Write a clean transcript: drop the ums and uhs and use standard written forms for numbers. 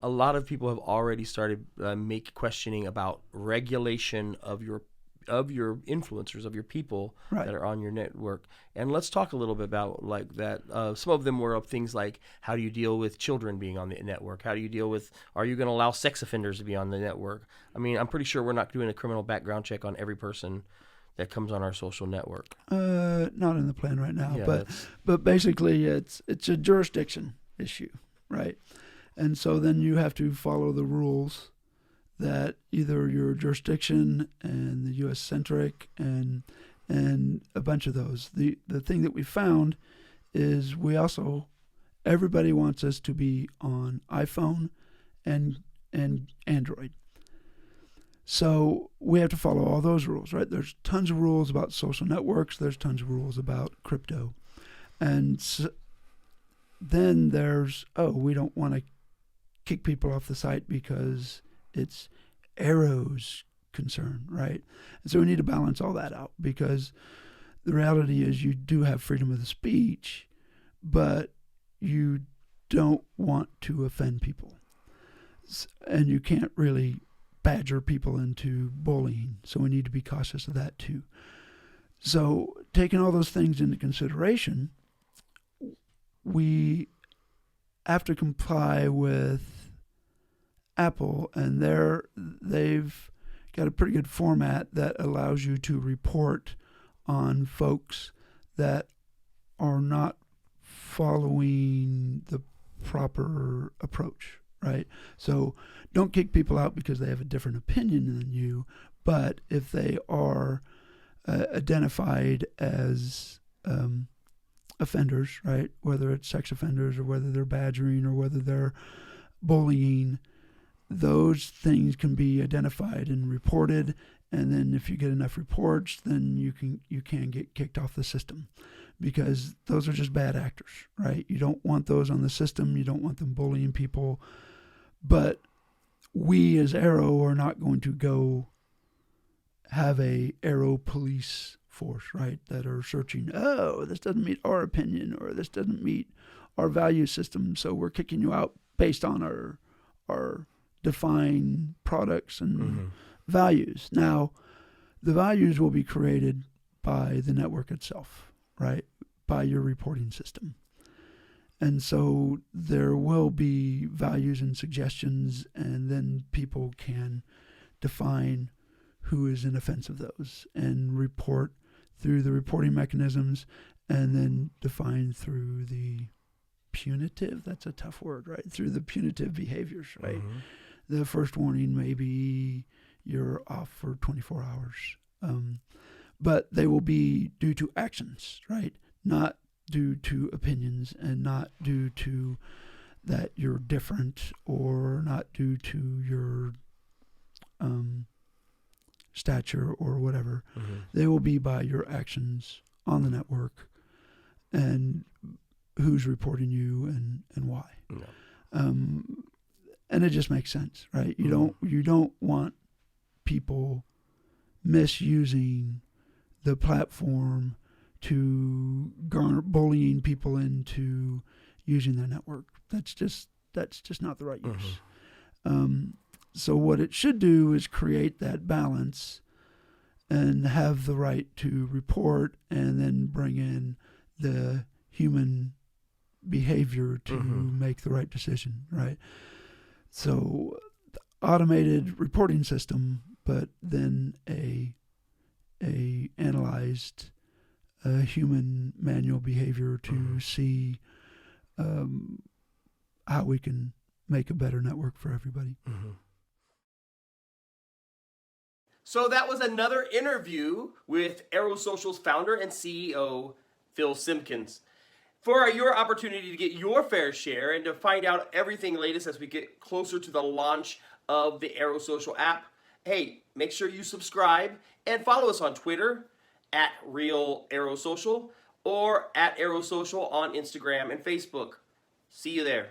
A lot of people have already started questioning about regulation of your influencers, of your people Right. that are on your network. And let's talk a little bit about like that. Some of them were of things like, how do you deal with children being on the network? How do you deal with, are you going to allow sex offenders to be on the network? I mean, I'm pretty sure we're not doing a criminal background check on every person that comes on our social network. Not in the plan right now, Yeah, but basically it's a jurisdiction issue, right? And so then you have to follow the rules that either your jurisdiction and the U.S. centric and a bunch of those. The thing that we found is everybody wants us to be on iPhone and Android. So we have to follow all those rules, right? There's tons of rules about social networks. There's tons of rules about crypto. And then there's, we don't want to kick people off the site because it's Arro's concern, right? And so we need to balance all that out, because the reality is you do have freedom of the speech, but you don't want to offend people. And you can't really badger people into bullying. So we need to be cautious of that too. So taking all those things into consideration, we have to comply with Apple, and they've got a pretty good format that allows you to report on folks that are not following the proper approach, right? So don't kick people out because they have a different opinion than you, but if they are identified as offenders, right, whether it's sex offenders or whether they're badgering or whether they're bullying, those things can be identified and reported, and then if you get enough reports, then you can get kicked off the system, because those are just bad actors, right? You don't want those on the system. You don't want them bullying people. But we as Arro are not going to go have a Arro police force, right, that are searching, this doesn't meet our opinion or this doesn't meet our value system, so we're kicking you out based on our defined products and values. Now, the values will be created by the network itself, right, by your reporting system. And so there will be values and suggestions, and then people can define who is in offense of those and report through the reporting mechanisms, and then define through the punitive, that's a tough word, right? Through the punitive behaviors, right? The first warning may be you're off for 24 hours. But they will be due to actions, right? Not due to opinions, and not due to that you're different, or not due to your stature or whatever. They will be by your actions on the network and who's reporting you and why. And it just makes sense, right? You don't want people misusing the platform to garner, bullying people into using their network. That's just not the right use. So what it should do is create that balance and have the right to report, and then bring in the human behavior to make the right decision, right? So automated reporting system, but then a analyzed human manual behavior to see how we can make a better network for everybody. So that was another interview with Arro Social's founder and CEO, Phil Simpkins. For your opportunity to get your fair share and to find out everything latest as we get closer to the launch of the Arro Social app, hey, make sure you subscribe and follow us on Twitter at Real Arro Social or at Arro Social on Instagram and Facebook. See you there.